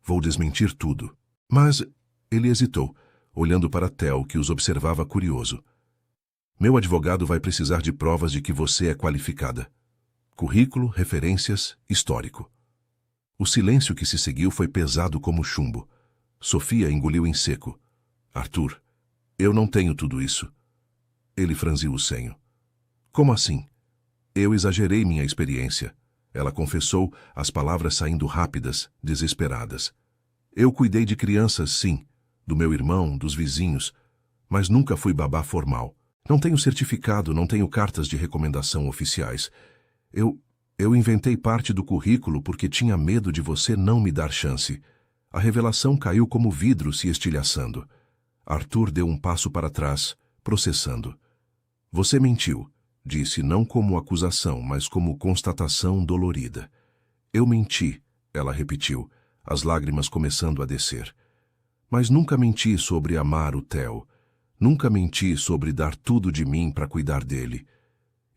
Vou desmentir tudo. Mas... Ele hesitou, olhando para Theo, que os observava curioso. Meu advogado vai precisar de provas de que você é qualificada. Currículo, referências, histórico. O silêncio que se seguiu foi pesado como chumbo. Sofia engoliu em seco. Arthur, eu não tenho tudo isso. Ele franziu o senho. Como assim? Eu exagerei minha experiência. Ela confessou, as palavras saindo rápidas, desesperadas. Eu cuidei de crianças, sim, do meu irmão, dos vizinhos, mas nunca fui babá formal. Não tenho certificado, não tenho cartas de recomendação oficiais. Eu Eu inventei parte do currículo porque tinha medo de você não me dar chance. A revelação caiu como vidro se estilhaçando. Arthur deu um passo para trás, processando. Você mentiu, disse não como acusação, mas como constatação dolorida. Eu menti, ela repetiu, as lágrimas começando a descer. Mas nunca menti sobre amar o Theo. Nunca menti sobre dar tudo de mim para cuidar dele.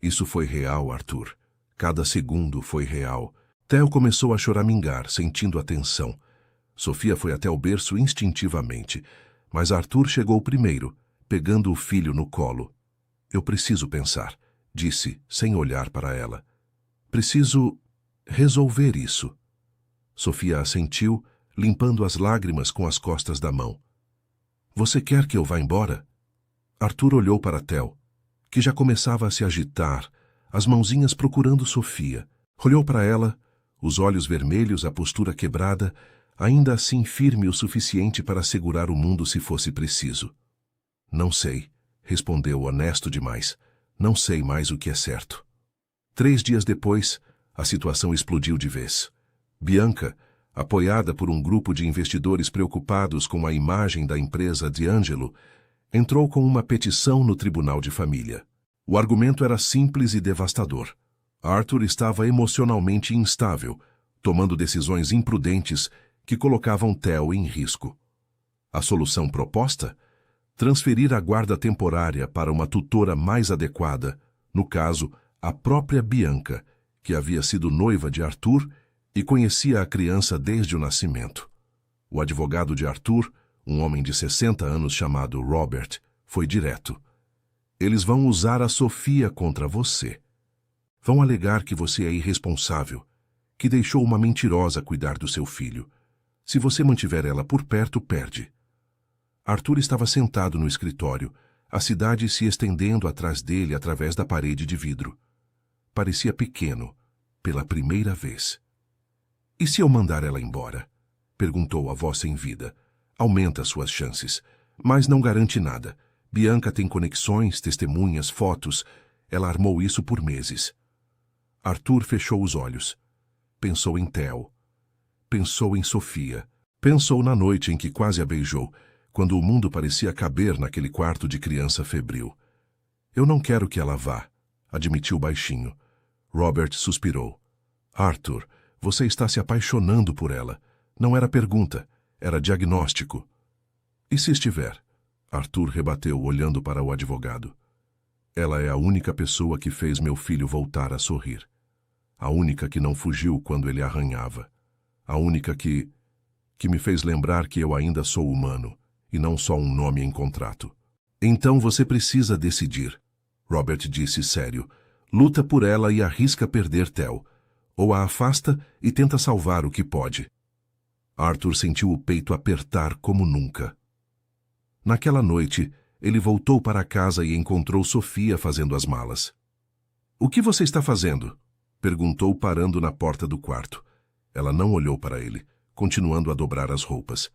Isso foi real, Arthur. Cada segundo foi real. Theo começou a choramingar, sentindo a tensão. Sofia foi até o berço instintivamente, mas Arthur chegou primeiro, pegando o filho no colo. Eu preciso pensar, disse, sem olhar para ela. Preciso resolver isso. Sofia assentiu, limpando as lágrimas com as costas da mão. Você quer que eu vá embora? Arthur olhou para Theo, que já começava a se agitar, as mãozinhas procurando Sofia. Olhou para ela, os olhos vermelhos, a postura quebrada, ainda assim firme o suficiente para segurar o mundo se fosse preciso. Não sei, respondeu honesto demais. Não sei mais o que é certo. 3 dias depois, a situação explodiu de vez. Bianca, apoiada por um grupo de investidores preocupados com a imagem da empresa D'Angelo, entrou com uma petição no Tribunal de Família. O argumento era simples e devastador. Arthur estava emocionalmente instável, tomando decisões imprudentes que colocavam Theo em risco. A solução proposta? Transferir a guarda temporária para uma tutora mais adequada, no caso, a própria Bianca, que havia sido noiva de Arthur e conhecia a criança desde o nascimento. O advogado de Arthur, um homem de 60 anos chamado Robert, foi direto. Eles vão usar a Sofia contra você. Vão alegar que você é irresponsável, que deixou uma mentirosa cuidar do seu filho. Se você mantiver ela por perto, perde. Arthur estava sentado no escritório, a cidade se estendendo atrás dele através da parede de vidro. Parecia pequeno, pela primeira vez. E se eu mandar ela embora? Perguntou a voz sem vida. Aumenta suas chances, mas não garante nada. Bianca tem conexões, testemunhas, fotos. Ela armou isso por meses. Arthur fechou os olhos. Pensou em Theo. Pensou em Sofia. Pensou na noite em que quase a beijou, quando o mundo parecia caber naquele quarto de criança febril. Eu não quero que ela vá, admitiu baixinho. Robert suspirou. Arthur, você está se apaixonando por ela. Não era pergunta, era diagnóstico. E se estiver? Arthur rebateu, olhando para o advogado. Ela é a única pessoa que fez meu filho voltar a sorrir. A única que não fugiu quando ele arranhava. A única que me fez lembrar que eu ainda sou humano, e não só um nome em contrato. Então você precisa decidir, Robert disse sério. Luta por ela e arrisca perder Theo. Ou a afasta e tenta salvar o que pode. Arthur sentiu o peito apertar como nunca. Naquela noite, ele voltou para casa e encontrou Sofia fazendo as malas. O que você está fazendo? Perguntou parando na porta do quarto. Ela não olhou para ele, continuando a dobrar as roupas.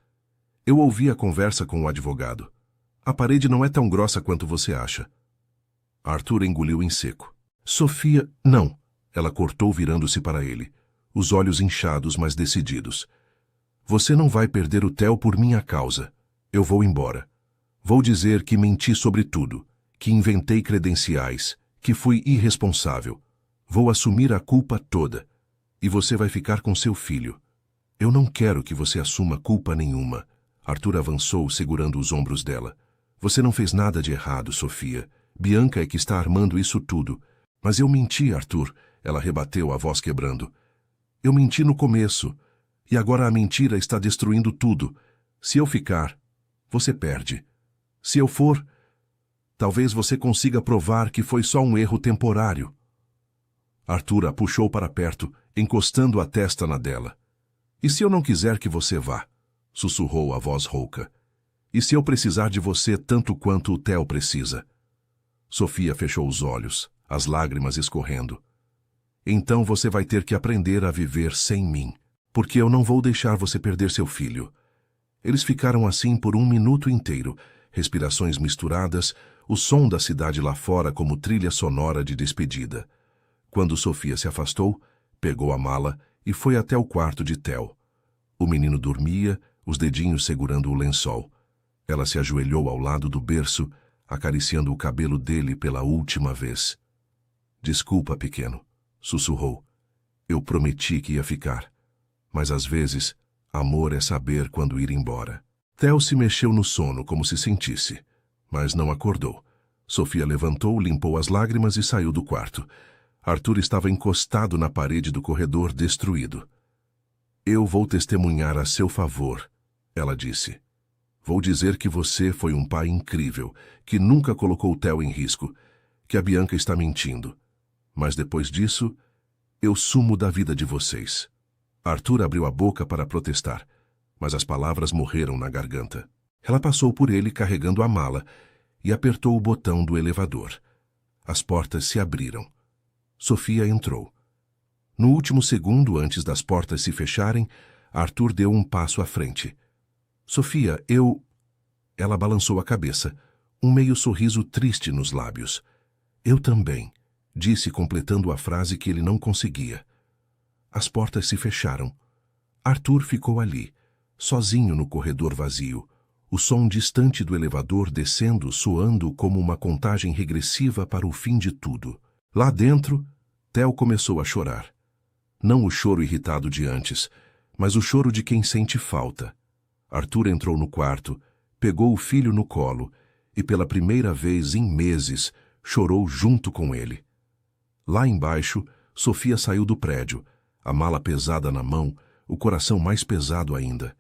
Eu ouvi a conversa com o advogado. A parede não é tão grossa quanto você acha. Arthur engoliu em seco. Sofia, não. Ela cortou virando-se para ele, os olhos inchados, mas decididos. Você não vai perder o Theo por minha causa. Eu vou embora. Vou dizer que menti sobre tudo, que inventei credenciais, que fui irresponsável. Vou assumir a culpa toda. E você vai ficar com seu filho. Eu não quero que você assuma culpa nenhuma. Arthur avançou, segurando os ombros dela. Você não fez nada de errado, Sofia. Bianca é que está armando isso tudo. Mas eu menti, Arthur. Ela rebateu, a voz quebrando. Eu menti no começo. E agora a mentira está destruindo tudo. Se eu ficar, você perde. Se eu for, talvez você consiga provar que foi só um erro temporário. Arthur a puxou para perto, encostando a testa na dela. E se eu não quiser que você vá? Sussurrou a voz rouca. E se eu precisar de você tanto quanto o Theo precisa? Sofia fechou os olhos, as lágrimas escorrendo. Então você vai ter que aprender a viver sem mim, porque eu não vou deixar você perder seu filho. Eles ficaram assim por 1 minuto inteiro, respirações misturadas, o som da cidade lá fora como trilha sonora de despedida. Quando Sofia se afastou, Pegou a mala e foi até o quarto de Theo. O menino dormia, os dedinhos segurando o lençol. Ela se ajoelhou ao lado do berço, acariciando o cabelo dele pela última vez. Desculpa, pequeno, sussurrou. Eu prometi que ia ficar. Mas às vezes, amor é saber quando ir embora. Theo se mexeu no sono como se sentisse, mas não acordou. Sofia levantou, limpou as lágrimas e saiu do quarto. Arthur estava encostado na parede do corredor, destruído. Eu vou testemunhar a seu favor, ela disse. Vou dizer que você foi um pai incrível, que nunca colocou Theo em risco, que a Bianca está mentindo. Mas depois disso, eu sumo da vida de vocês. Arthur abriu a boca para protestar, mas as palavras morreram na garganta. Ela passou por ele carregando a mala e apertou o botão do elevador. As portas se abriram. Sofia entrou. No último segundo, antes das portas se fecharem, Arthur deu um passo à frente. Sofia, eu... Ela balançou a cabeça, um meio sorriso triste nos lábios. Eu também, disse completando a frase que ele não conseguia. As portas se fecharam. Arthur ficou ali, sozinho no corredor vazio, o som distante do elevador descendo soando como uma contagem regressiva para o fim de tudo. Lá dentro, Theo começou a chorar. Não o choro irritado de antes, mas o choro de quem sente falta. Arthur entrou no quarto, pegou o filho no colo e, pela primeira vez em meses, chorou junto com ele. Lá embaixo, Sofia saiu do prédio, a mala pesada na mão, o coração mais pesado ainda.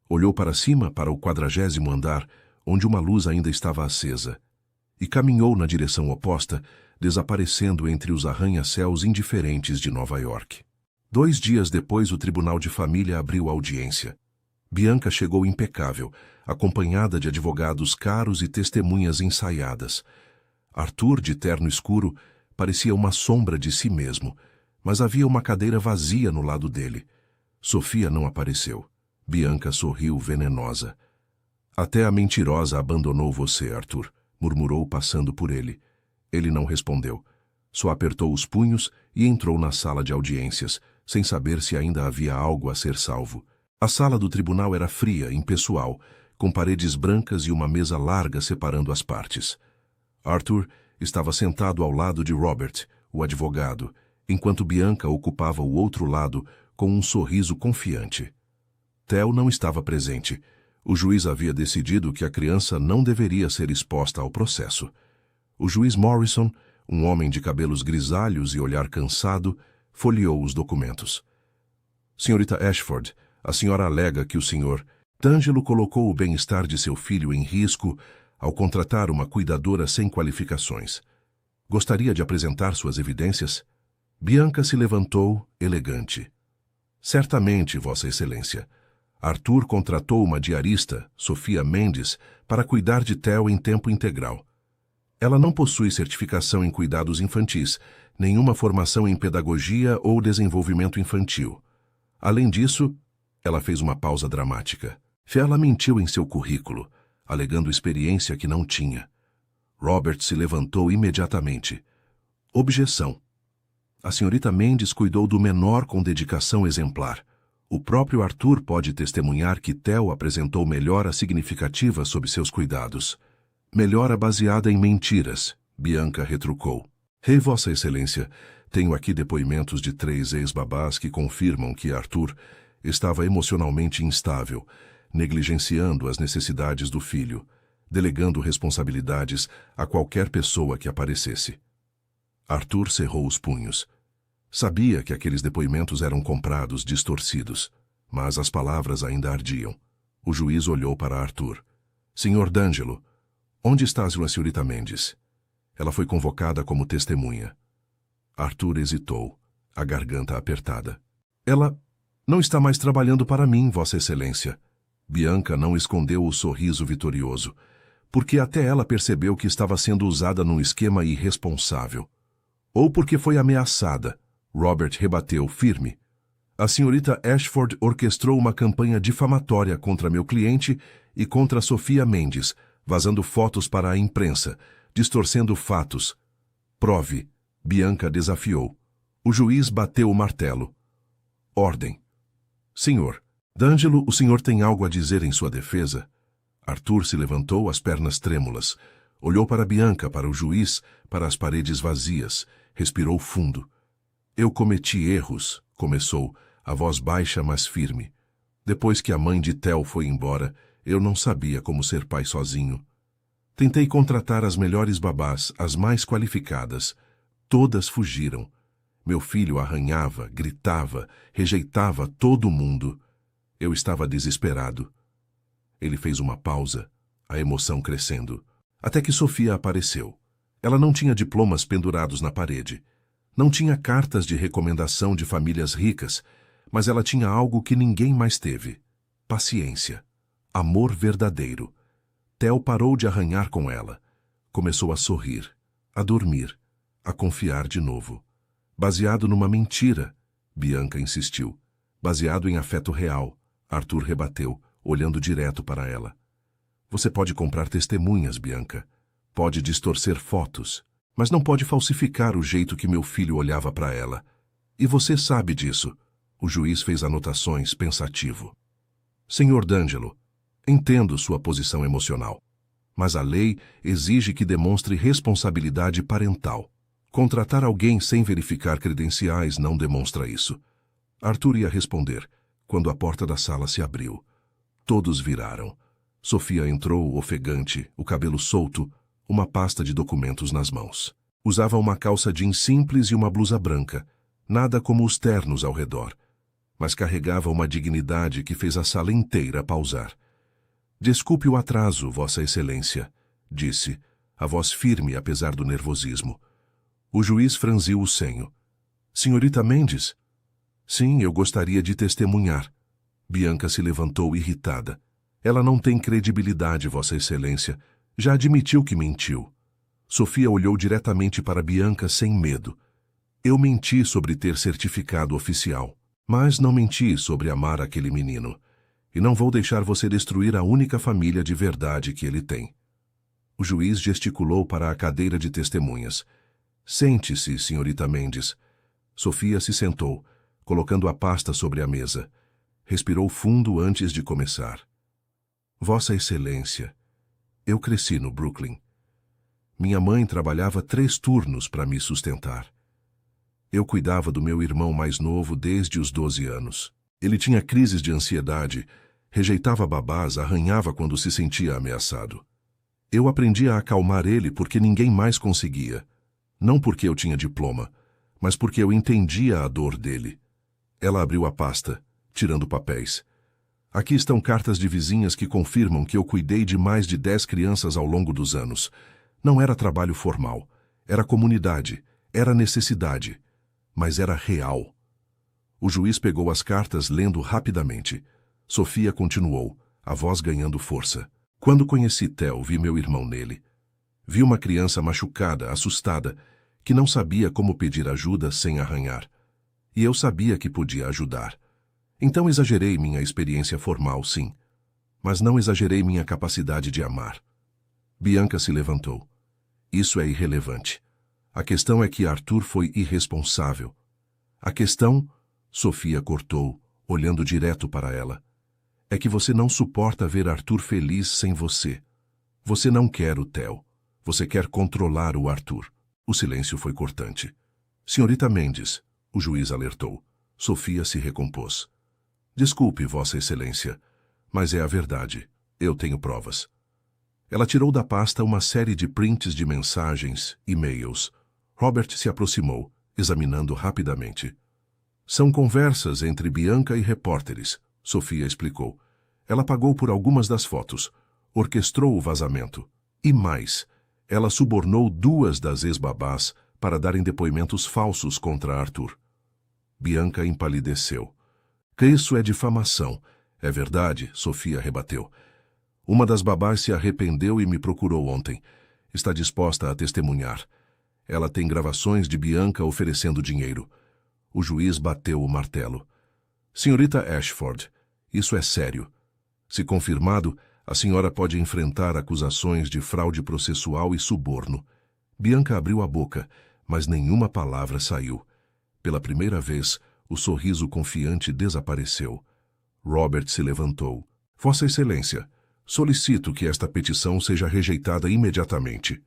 Olhou para cima, para o 40º andar, onde uma luz ainda estava acesa, e caminhou na direção oposta, desaparecendo entre os arranha-céus indiferentes de Nova York. 2 dias depois, o Tribunal de Família abriu audiência. Bianca chegou impecável, acompanhada de advogados caros e testemunhas ensaiadas. Arthur, de terno escuro, parecia uma sombra de si mesmo, mas havia uma cadeira vazia no lado dele. Sofia não apareceu. Bianca sorriu venenosa. Até a mentirosa abandonou você, Arthur, murmurou passando por ele. Ele não respondeu. Só apertou os punhos e entrou na sala de audiências, sem saber se ainda havia algo a ser salvo. A sala do tribunal era fria, impessoal, com paredes brancas e uma mesa larga separando as partes. Arthur estava sentado ao lado de Robert, o advogado, enquanto Bianca ocupava o outro lado com um sorriso confiante. Theo não estava presente. O juiz havia decidido que a criança não deveria ser exposta ao processo. O juiz Morrison, um homem de cabelos grisalhos e olhar cansado, folheou os documentos. Senhorita Ashford, a senhora alega que o senhor D'Angelo colocou o bem-estar de seu filho em risco ao contratar uma cuidadora sem qualificações. Gostaria de apresentar suas evidências? Bianca se levantou, elegante. Certamente, Vossa Excelência. Arthur contratou uma diarista, Sofia Mendes, para cuidar de Theo em tempo integral. Ela não possui certificação em cuidados infantis, nenhuma formação em pedagogia ou desenvolvimento infantil. Além disso, ela fez uma pausa dramática. Ela mentiu em seu currículo, alegando experiência que não tinha. Robert se levantou imediatamente. Objeção. A senhorita Mendes cuidou do menor com dedicação exemplar. O próprio Arthur pode testemunhar que Theo apresentou melhora significativa sob seus cuidados. Melhora baseada em mentiras, Bianca retrucou. Rei Vossa Excelência, tenho aqui depoimentos de 3 ex-babás que confirmam que Arthur estava emocionalmente instável, negligenciando as necessidades do filho, delegando responsabilidades a qualquer pessoa que aparecesse. Arthur cerrou os punhos. Sabia que aqueles depoimentos eram comprados, distorcidos, mas as palavras ainda ardiam. O juiz olhou para Arthur. Senhor D'Angelo, onde está a senhorita Mendes? Ela foi convocada como testemunha. Arthur hesitou, a garganta apertada. Ela não está mais trabalhando para mim, Vossa Excelência. Bianca não escondeu o sorriso vitorioso, porque até ela percebeu que estava sendo usada num esquema irresponsável. Ou porque foi ameaçada. Robert rebateu firme. A senhorita Ashford orquestrou uma campanha difamatória contra meu cliente e contra Sofia Mendes, vazando fotos para a imprensa, distorcendo fatos. Prove, Bianca desafiou. O juiz bateu o martelo. Ordem. Senhor. D'Angelo, o senhor tem algo a dizer em sua defesa? Arthur se levantou, as pernas trêmulas. Olhou para Bianca, para o juiz, para as paredes vazias. Respirou fundo. Eu cometi erros, começou, a voz baixa, mas firme. Depois que a mãe de Theo foi embora, eu não sabia como ser pai sozinho. Tentei contratar as melhores babás, as mais qualificadas. Todas fugiram. Meu filho arranhava, gritava, rejeitava todo mundo. Eu estava desesperado. Ele fez uma pausa, a emoção crescendo. Até que Sofia apareceu. Ela não tinha diplomas pendurados na parede. Não tinha cartas de recomendação de famílias ricas, mas ela tinha algo que ninguém mais teve. Paciência. Amor verdadeiro. Theo parou de arranhar com ela. Começou a sorrir, a dormir, a confiar de novo. Baseado numa mentira, Bianca insistiu. Baseado em afeto real, Arthur rebateu, olhando direto para ela. Você pode comprar testemunhas, Bianca. Pode distorcer fotos, mas não pode falsificar o jeito que meu filho olhava para ela. E você sabe disso. O juiz fez anotações, pensativo. Senhor D'Angelo, entendo sua posição emocional, mas a lei exige que demonstre responsabilidade parental. Contratar alguém sem verificar credenciais não demonstra isso. Arthur ia responder, quando a porta da sala se abriu. Todos viraram. Sofia entrou, ofegante, o cabelo solto, uma pasta de documentos nas mãos. Usava uma calça jeans simples e uma blusa branca, nada como os ternos ao redor, mas carregava uma dignidade que fez a sala inteira pausar. Desculpe o atraso, Vossa Excelência, disse, a voz firme apesar do nervosismo. O juiz franziu o senho. Senhorita Mendes? Sim, eu gostaria de testemunhar. Bianca se levantou irritada. Ela não tem credibilidade, Vossa Excelência. Já admitiu que mentiu. Sofia olhou diretamente para Bianca sem medo. Eu menti sobre ter certificado oficial, mas não menti sobre amar aquele menino. E não vou deixar você destruir a única família de verdade que ele tem. O juiz gesticulou para a cadeira de testemunhas. Sente-se, senhorita Mendes. Sofia se sentou, colocando a pasta sobre a mesa. Respirou fundo antes de começar. Vossa Excelência, eu cresci no Brooklyn. Minha mãe trabalhava 3 turnos para me sustentar. Eu cuidava do meu irmão mais novo desde os 12 anos. Ele tinha crises de ansiedade, rejeitava babás, arranhava quando se sentia ameaçado. Eu aprendi a acalmar ele porque ninguém mais conseguia. Não porque eu tinha diploma, mas porque eu entendia a dor dele. Ela abriu a pasta, tirando papéis. Aqui estão cartas de vizinhas que confirmam que eu cuidei de mais de 10 crianças ao longo dos anos. Não era trabalho formal, era comunidade, era necessidade, mas era real. O juiz pegou as cartas lendo rapidamente. Sofia continuou, a voz ganhando força. Quando conheci Theo, vi meu irmão nele. Vi uma criança machucada, assustada, que não sabia como pedir ajuda sem arranhar. E eu sabia que podia ajudar. Então exagerei minha experiência formal, sim. Mas não exagerei minha capacidade de amar. Bianca se levantou. Isso é irrelevante. A questão é que Arthur foi irresponsável. A questão, Sofia cortou, olhando direto para ela, é que você não suporta ver Arthur feliz sem você. Você não quer o Theo. Você quer controlar o Arthur. O silêncio foi cortante. Senhorita Mendes, o juiz alertou. Sofia se recompôs. Desculpe, Vossa Excelência, mas é a verdade. Eu tenho provas. Ela tirou da pasta uma série de prints de mensagens, e-mails. Robert se aproximou, examinando rapidamente. São conversas entre Bianca e repórteres, Sofia explicou. Ela pagou por algumas das fotos, orquestrou o vazamento. E mais, ela subornou 2 das ex-babás para darem depoimentos falsos contra Arthur. Bianca empalideceu. Isso é difamação. É verdade, Sofia rebateu. Uma das babás se arrependeu e me procurou ontem. Está disposta a testemunhar. Ela tem gravações de Bianca oferecendo dinheiro. O juiz bateu o martelo. Senhorita Ashford, isso é sério. Se confirmado, a senhora pode enfrentar acusações de fraude processual e suborno. Bianca abriu a boca, mas nenhuma palavra saiu. Pela primeira vez, o sorriso confiante desapareceu. Robert se levantou. Vossa Excelência, solicito que esta petição seja rejeitada imediatamente.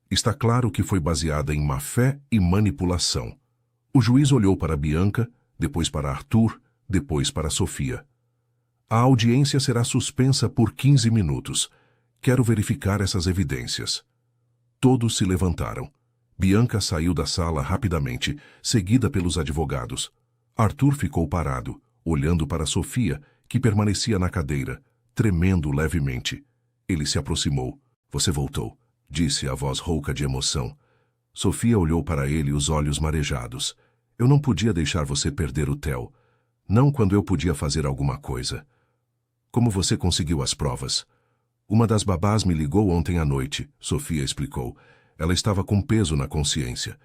Está claro que foi baseada em má-fé e manipulação. O juiz olhou para Bianca, depois para Arthur, depois para Sofia. A audiência será suspensa por 15 minutos. Quero verificar essas evidências. Todos se levantaram. Bianca saiu da sala rapidamente, seguida pelos advogados. Arthur ficou parado, olhando para Sofia, que permanecia na cadeira, tremendo levemente. Ele se aproximou. Você voltou, disse a voz rouca de emoção. Sofia olhou para ele, os olhos marejados. Eu não podia deixar você perder o Theo. Não quando eu podia fazer alguma coisa. Como você conseguiu as provas? Uma das babás me ligou ontem à noite, Sofia explicou. Ela estava com peso na consciência.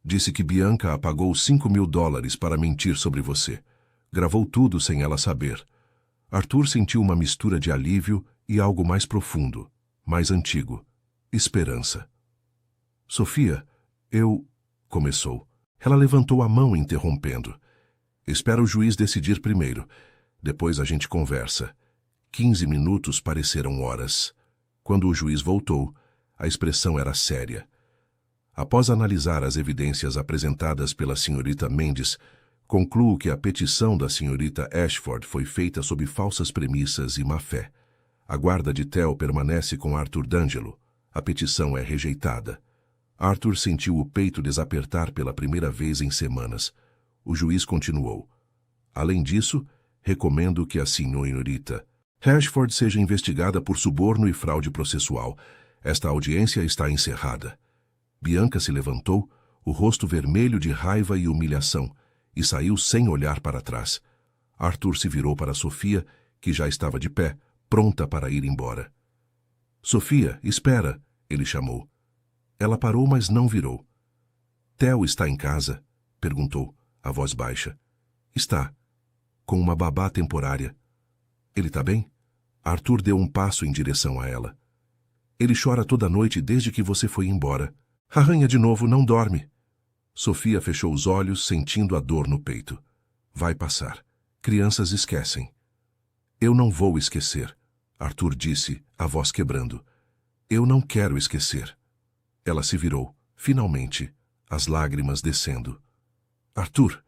Disse que Bianca apagou $5.000 para mentir sobre você. Gravou tudo sem ela saber. Arthur sentiu uma mistura de alívio e algo mais profundo, mais antigo. Esperança. Sofia, começou. Ela levantou a mão, interrompendo. Espera o juiz decidir primeiro. Depois a gente conversa. 15 minutos pareceram horas. Quando o juiz voltou, a expressão era séria. Após analisar as evidências apresentadas pela senhorita Mendes, concluo que a petição da senhorita Ashford foi feita sob falsas premissas e má-fé. A guarda de Theo permanece com Arthur D'Angelo. A petição é rejeitada. Arthur sentiu o peito desapertar pela primeira vez em semanas. O juiz continuou. Além disso, recomendo que a senhorita Ashford seja investigada por suborno e fraude processual. Esta audiência está encerrada. Bianca se levantou, o rosto vermelho de raiva e humilhação, e saiu sem olhar para trás. Arthur se virou para Sofia, que já estava de pé, pronta para ir embora. Sofia, espera, ele chamou. Ela parou, mas não virou. Theo está em casa? Perguntou, a voz baixa. Está, com uma babá temporária. Ele está bem? Arthur deu um passo em direção a ela. Ele chora toda noite desde que você foi embora. Arranha de novo, não dorme. Sofia fechou os olhos, sentindo a dor no peito. Vai passar. Crianças esquecem. Eu não vou esquecer, Arthur disse, a voz quebrando. Eu não quero esquecer. Ela se virou, finalmente, as lágrimas descendo. Arthur,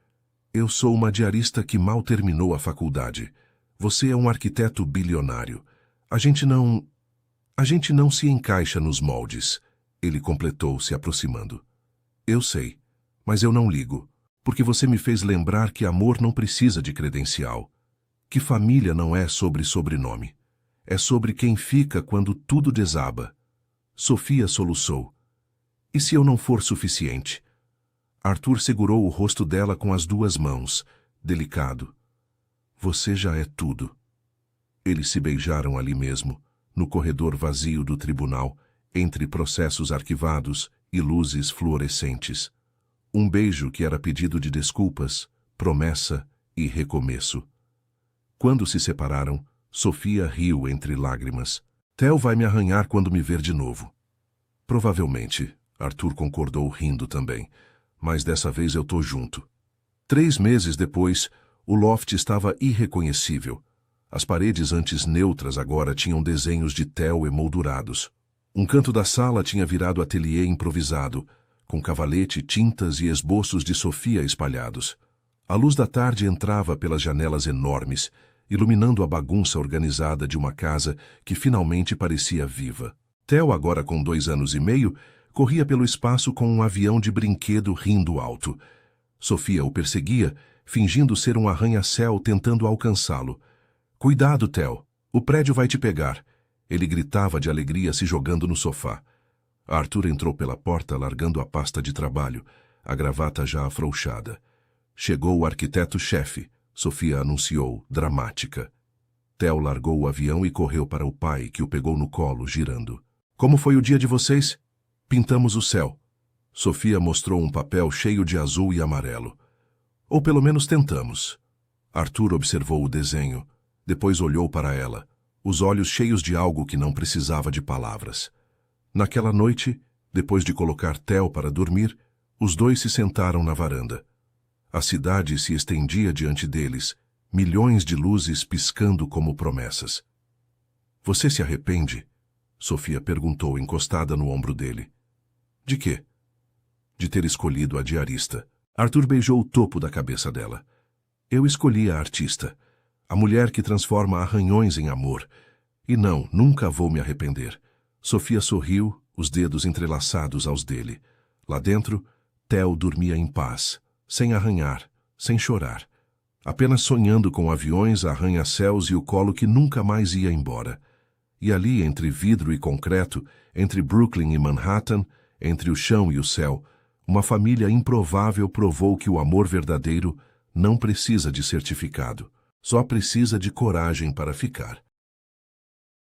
eu sou uma diarista que mal terminou a faculdade. Você é um arquiteto bilionário. A gente não se encaixa nos moldes. Ele completou, se aproximando. Eu sei, mas eu não ligo, porque você me fez lembrar que amor não precisa de credencial, que família não é sobre sobrenome. É sobre quem fica quando tudo desaba. Sofia soluçou. E se eu não for suficiente? Arthur segurou o rosto dela com as duas mãos, delicado. Você já é tudo. Eles se beijaram ali mesmo, no corredor vazio do tribunal, entre processos arquivados e luzes fluorescentes. Um beijo que era pedido de desculpas, promessa e recomeço. Quando se separaram, Sofia riu entre lágrimas. Theo vai me arranhar quando me ver de novo. Provavelmente, Arthur concordou rindo também, mas dessa vez eu tô junto. 3 meses depois, o loft estava irreconhecível. As paredes antes neutras agora tinham desenhos de Theo emoldurados. Um canto da sala tinha virado ateliê improvisado, com cavalete, tintas e esboços de Sofia espalhados. A luz da tarde entrava pelas janelas enormes, iluminando a bagunça organizada de uma casa que finalmente parecia viva. Theo, agora com 2 anos e meio, corria pelo espaço com um avião de brinquedo rindo alto. Sofia o perseguia, fingindo ser um arranha-céu tentando alcançá-lo. Cuidado, Theo, o prédio vai te pegar. Ele gritava de alegria, se jogando no sofá. Arthur entrou pela porta, largando a pasta de trabalho, a gravata já afrouxada. Chegou o arquiteto-chefe, Sofia anunciou, dramática. Theo largou o avião e correu para o pai, que o pegou no colo, girando. Como foi o dia de vocês? Pintamos o céu. Sofia mostrou um papel cheio de azul e amarelo. Ou pelo menos tentamos. Arthur observou o desenho, depois olhou para ela, os olhos cheios de algo que não precisava de palavras. Naquela noite, depois de colocar Theo para dormir, os dois se sentaram na varanda. A cidade se estendia diante deles, milhões de luzes piscando como promessas. Você se arrepende? Sofia perguntou, encostada no ombro dele. De quê? De ter escolhido a diarista. Arthur beijou o topo da cabeça dela. Eu escolhi a artista, a mulher que transforma arranhões em amor. E não, nunca vou me arrepender. Sofia sorriu, os dedos entrelaçados aos dele. Lá dentro, Theo dormia em paz, sem arranhar, sem chorar. Apenas sonhando com aviões, arranha-céus e o colo que nunca mais ia embora. E ali, entre vidro e concreto, entre Brooklyn e Manhattan, entre o chão e o céu, uma família improvável provou que o amor verdadeiro não precisa de certificado, só precisa de coragem para ficar.